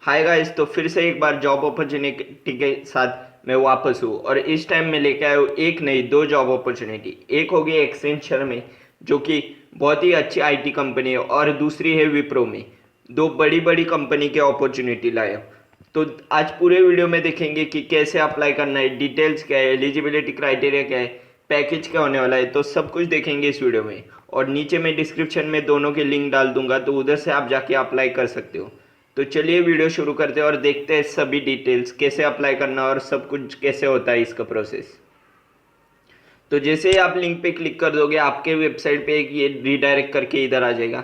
Hi guys, तो फिर से एक बार जॉब अपॉर्चुनिटी के साथ मैं वापस हूँ और इस टाइम मैं लेके आया हूँ एक नहीं दो जॉब अपॉर्चुनिटी। एक होगी एक्सेंचर में, जो कि बहुत ही अच्छी आईटी कंपनी है, और दूसरी है विप्रो में। दो बड़ी बड़ी कंपनी के अपॉर्चुनिटी लाया हूँ। तो आज पूरे वीडियो में देखेंगे कि कैसे अप्लाई करना है, डिटेल्स क्या है, एलिजिबिलिटी क्राइटेरिया क्या है, पैकेज क्या होने वाला है। तो सब कुछ देखेंगे इस वीडियो में, और नीचे मैं डिस्क्रिप्शन में दोनों के लिंक डाल दूंगा, तो उधर से आप जाके अप्लाई कर सकते हो। तो चलिए वीडियो शुरू करते हैं और देखते हैं सभी डिटेल्स, कैसे अप्लाई करना और सब कुछ कैसे होता है इसका प्रोसेस। तो जैसे ही आप लिंक पे क्लिक कर दोगे, आपके वेबसाइट पे ये रीडायरेक्ट करके इधर आ जाएगा।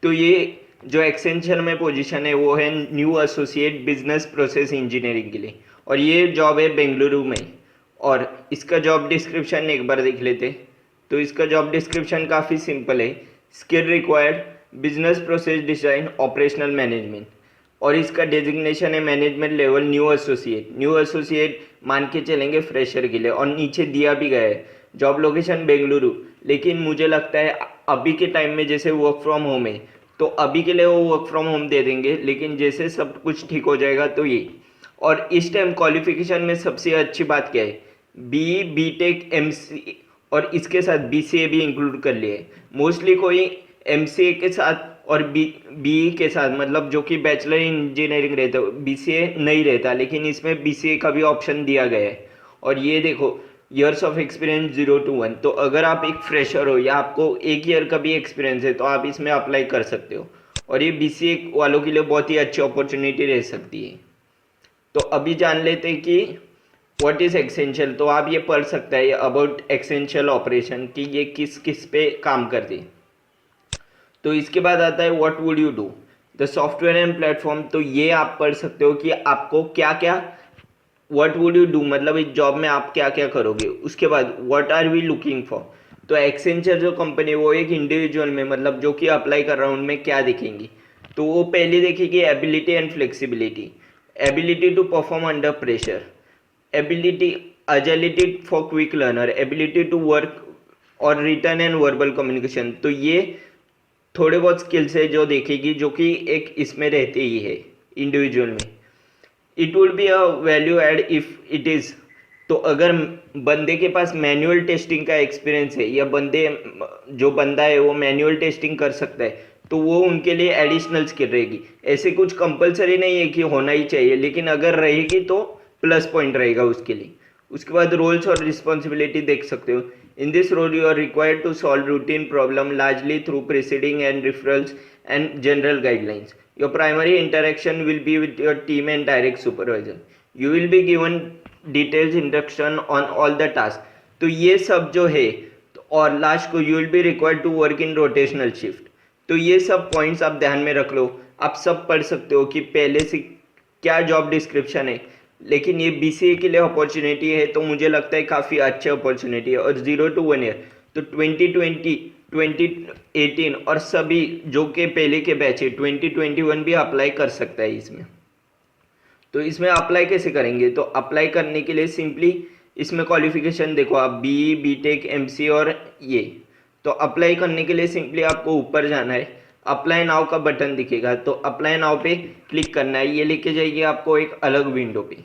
तो ये जो एक्सेंचर में पोजीशन है वो है new associate business process engineering के लिए, और ये जॉब है बेंगलुरु में। और इसका जॉब डिस्क्रिप्शन एक बार देख लेते। तो इसका जॉब डिस्क्रिप्शन काफ़ी सिंपल है। Skill required, business process design, operational management. और इसका डेजिग्नेशन है management level new associate. New associate मान के चलेंगे फ्रेशर के लिए, और नीचे दिया भी गया है जॉब लोकेशन बेंगलुरु। लेकिन मुझे लगता है अभी के टाइम में जैसे वर्क फ्रॉम होम है, तो अभी के लिए वो वर्क फ्रॉम होम दे देंगे, लेकिन जैसे सब कुछ ठीक हो जाएगा तो ये। और इस टाइम क्वालिफिकेशन में सबसे अच्छी बात क्या है, बी टेक एम सी, और इसके साथ बी सी ए भी इंक्लूड कर लिए। मोस्टली कोई एम सी ए के साथ और बी के साथ, मतलब जो कि बैचलर इंजीनियरिंग रहता है, बी सी ए नहीं रहता, लेकिन इसमें बी सी ए का भी ऑप्शन दिया गया है। और ये देखो, ईयर्स ऑफ एक्सपीरियंस 0 to 1। तो अगर आप एक फ्रेशर हो या आपको एक ईयर का भी एक्सपीरियंस है, तो आप इसमें अप्लाई कर सकते हो। और ये बी सी ए वालों के लिए बहुत ही अच्छी अपॉर्चुनिटी रह सकती है। तो अभी जान लेते हैं कि व्हाट इज एक्सेंशियल। तो आप ये पढ़ सकते हैं अबाउट एक्सेंशियल ऑपरेशन, कि ये किस किस पे काम करती है। तो इसके बाद आता है what would you do, the software and platform. तो ये आप पढ़ सकते हो कि आपको क्या क्या, व्हाट वुड यू डू मतलब इस जॉब में आप क्या क्या करोगे। उसके बाद what are we looking for. तो एक्सेंचर जो कंपनी है वो एक इंडिविजुअल में, मतलब जो कि अप्लाई कर रहा हूँ उनमें क्या देखेंगी। तो वो पहले देखेगी ability and flexibility, ability to perform under pressure, ability agility for quick learner, ability to work or return and verbal communication. तो ये थोड़े बहुत स्किल्स है जो देखेगी, जो कि एक इसमें रहते ही है इंडिविजुअल में। It would be a value add if it is. तो अगर बंदे के पास मैनुअल टेस्टिंग का एक्सपीरियंस है, या जो बंदा है वो मैनुअल टेस्टिंग कर सकता है, तो वो उनके लिए एडिशनल स्किल रहेगी। ऐसे कुछ कंपलसरी नहीं है कि होना ही चाहिए, लेकिन अगर रहेगी तो प्लस पॉइंट रहेगा उसके लिए। उसके बाद रोल्स और रिस्पॉन्सिबिलिटी देख सकते हो। In this role you are required to solve routine problem largely through preceding and referrals and general guidelines. Your primary interaction will be with your team and direct supervisor. You will be given details instruction on all the tasks. तो ये सब जो है, और last को you will be required to work in rotational shift। तो ये सब पॉइंट्स आप ध्यान में रख लो। आप सब पढ़ सकते हो कि पहले से क्या जॉब डिस्क्रिप्शन है। लेकिन ये बी सी ए के लिए अपॉर्चुनिटी है, तो मुझे लगता है काफ़ी अच्छी अपॉर्चुनिटी है। और 0 to 1 ईयर, तो 2020 2018 और सभी जो के पहले के बैच है 2021 भी अप्लाई कर सकता है इसमें। तो इसमें अप्लाई कैसे करेंगे, तो अप्लाई करने के लिए सिंपली इसमें क्वालिफिकेशन देखो आप, बी टेक एम सी और ये। तो अप्लाई करने के लिए सिंपली आपको ऊपर जाना है, अप्लाई नाउ का बटन दिखेगा, तो अप्लाई नाउ पे क्लिक करना है। ये लेके जाइए आपको एक अलग विंडो पे।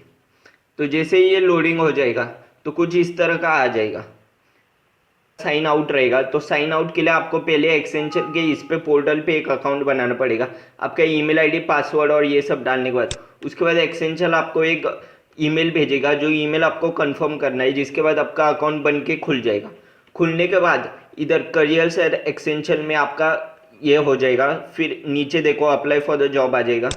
तो जैसे ही ये लोडिंग हो जाएगा, तो कुछ इस तरह का आ जाएगा, साइन आउट रहेगा। तो साइन आउट के लिए आपको पहले एक्सेंचर के इस पे पोर्टल पे एक अकाउंट बनाना पड़ेगा, आपका ईमेल आईडी, पासवर्ड और ये सब डालने के बाद। उसके बाद एक्सेंचर आपको एक ईमेल भेजेगा, जो ईमेल आपको कंफर्म करना है, जिसके बाद आपका अकाउंट बन के खुल जाएगा। खुलने के बाद इधर करियर्स एंड एक्सेंचर में आपका ये हो जाएगा। फिर नीचे देखो अप्लाई फॉर द जॉब आ जाएगा।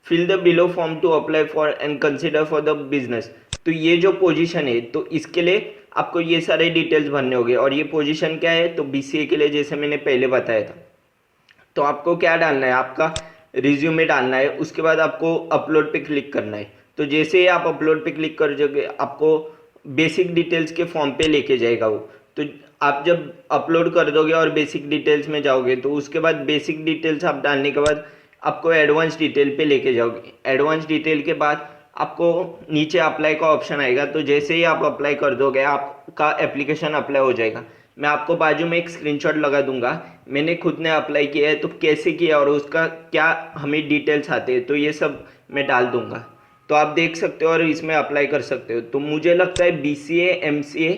Fill the below form to apply for and consider for the business. तो ये जो पोजीशन है, तो इसके लिए आपको ये सारे डिटेल्स भरने होंगे। और ये पोजीशन क्या है, तो बी सी ए के लिए, जैसे मैंने पहले बताया था। तो आपको क्या डालना है, आपका रिज्यूमे डालना है। उसके बाद आपको अपलोड पे क्लिक करना है। तो जैसे ही आप अपलोड पे क्लिक कर दोगे, आपको बेसिक डिटेल्स के फॉर्म पे लेके जाएगा वो। तो आप जब अपलोड कर दोगे और बेसिक डिटेल्स में जाओगे, तो उसके बाद बेसिक डिटेल्स आप डालने के बाद आपको एडवांस डिटेल पे लेके जाओगे। एडवांस डिटेल के बाद आपको नीचे अप्लाई का ऑप्शन आएगा। तो जैसे ही आप अप्लाई कर दोगे, आपका एप्लीकेशन अप्लाई हो जाएगा। मैं आपको बाजू में एक स्क्रीनशॉट लगा दूंगा, मैंने खुद ने अप्लाई किया है तो कैसे किया और उसका क्या हमें डिटेल्स आते हैं, तो ये सब मैं डाल दूंगा, तो आप देख सकते हो और इसमें अप्लाई कर सकते हो। तो मुझे लगता है BCA MCA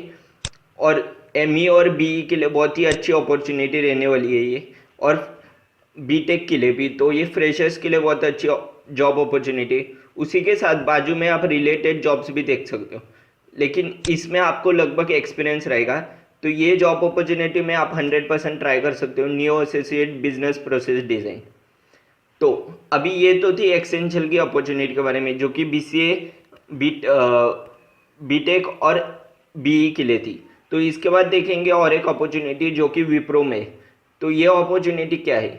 और ME और BE के लिए बहुत ही अच्छी अपॉर्चुनिटी रहने वाली है ये, और बीटेक के लिए भी। तो ये फ्रेशर्स के लिए बहुत अच्छी जॉब अपॉर्चुनिटी। उसी के साथ बाजू में आप रिलेटेड जॉब्स भी देख सकते हो, लेकिन इसमें आपको लगभग एक्सपीरियंस रहेगा। तो ये जॉब अपॉर्चुनिटी में आप 100% ट्राई कर सकते हो, new associate business process design. तो अभी ये तो थी एक्सेंशियल की अपॉर्चुनिटी के बारे में, जो कि BCA बीटेक और BE के लिए थी। तो इसके बाद देखेंगे और एक अपॉर्चुनिटी जो कि विप्रो में। तो ये अपॉर्चुनिटी क्या है,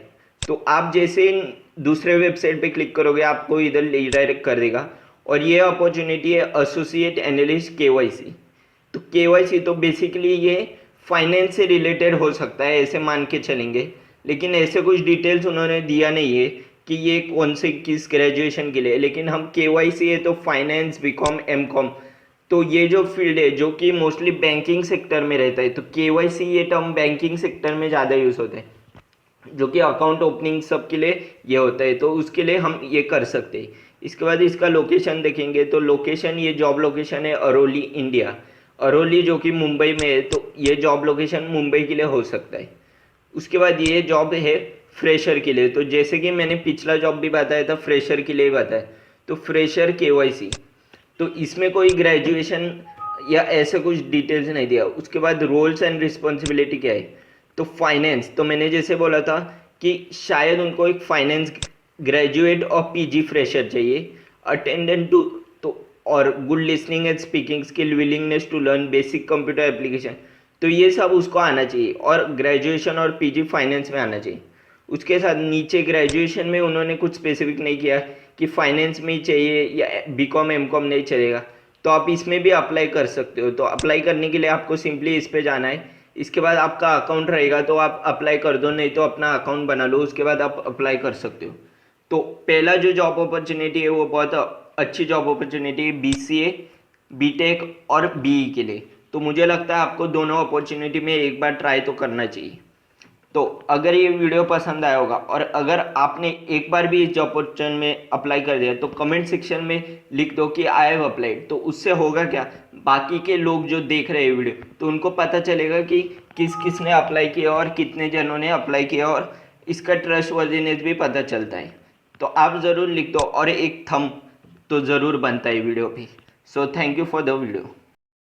तो आप जैसे दूसरे वेबसाइट पे क्लिक करोगे आपको इधर रिडायरेक्ट कर देगा, और ये अपॉर्चुनिटी है एसोसिएट एनालिस्ट KYC। तो KYC तो बेसिकली ये फाइनेंस से रिलेटेड हो सकता है, ऐसे मान के चलेंगे, लेकिन ऐसे कुछ डिटेल्स उन्होंने दिया नहीं है कि ये कौन से किस ग्रेजुएशन के लिए। लेकिन हम KYC है तो फाइनेंस, BCom, MCom, तो ये जो फील्ड है जो कि मोस्टली बैंकिंग सेक्टर में रहता है, तो KYC ये टर्म बैंकिंग सेक्टर में ज़्यादा यूज़ होता है, जो कि अकाउंट ओपनिंग सब के लिए ये होता है, तो उसके लिए हम ये कर सकते हैं। इसके बाद इसका लोकेशन देखेंगे, तो लोकेशन, ये जॉब लोकेशन है अरोली इंडिया, अरोली जो कि मुंबई में है, तो ये जॉब लोकेशन मुंबई के लिए हो सकता है। उसके बाद ये जॉब है फ्रेशर के लिए, तो जैसे कि मैंने पिछला जॉब भी बताया था फ्रेशर के लिए बताया, तो फ्रेशर KYC, तो इसमें कोई ग्रेजुएशन या ऐसे कुछ डिटेल्स नहीं दिया। उसके बाद रोल्स एंड रिस्पॉन्सिबिलिटी क्या है, तो फाइनेंस, तो मैंने जैसे बोला था कि शायद उनको एक फाइनेंस ग्रेजुएट और PG फ्रेशर चाहिए, अटेंडेंट टू, तो और good listening and speaking skill, willingness to learn basic computer application, तो ये सब उसको आना चाहिए, और ग्रेजुएशन और PG फाइनेंस में आना चाहिए। उसके साथ नीचे ग्रेजुएशन में उन्होंने कुछ स्पेसिफिक नहीं किया कि फाइनेंस में ही चाहिए या BCom MCom नहीं चलेगा, तो आप इसमें भी अप्लाई कर सकते हो। तो अप्लाई करने के लिए आपको सिंपली इस पे जाना है, इसके बाद आपका अकाउंट रहेगा तो आप अप्लाई कर दो, नहीं तो अपना अकाउंट बना लो, उसके बाद आप अप्लाई कर सकते हो। तो पहला जो जॉब अपॉर्चुनिटी है वो बहुत अच्छी जॉब अपॉर्चुनिटी है BCA बीटेक और BE के लिए। तो मुझे लगता है आपको दोनों अपॉर्चुनिटी में एक बार ट्राई तो करना चाहिए। तो अगर ये वीडियो पसंद आया होगा और अगर आपने एक बार भी इस जॉब पोजीशन में अप्लाई कर दिया, तो कमेंट सेक्शन में लिख दो कि आई हैव अप्लाइड। तो उससे होगा क्या, बाकी के लोग जो देख रहे हैं वीडियो, तो उनको पता चलेगा कि किस किस ने अप्लाई किया और कितने जनों ने अप्लाई किया, और इसका ट्रस्ट वर्दीनेस भी पता चलता है। तो आप ज़रूर लिख दो, और एक थंब तो ज़रूर बनता है वीडियो पे। So thank you for the video.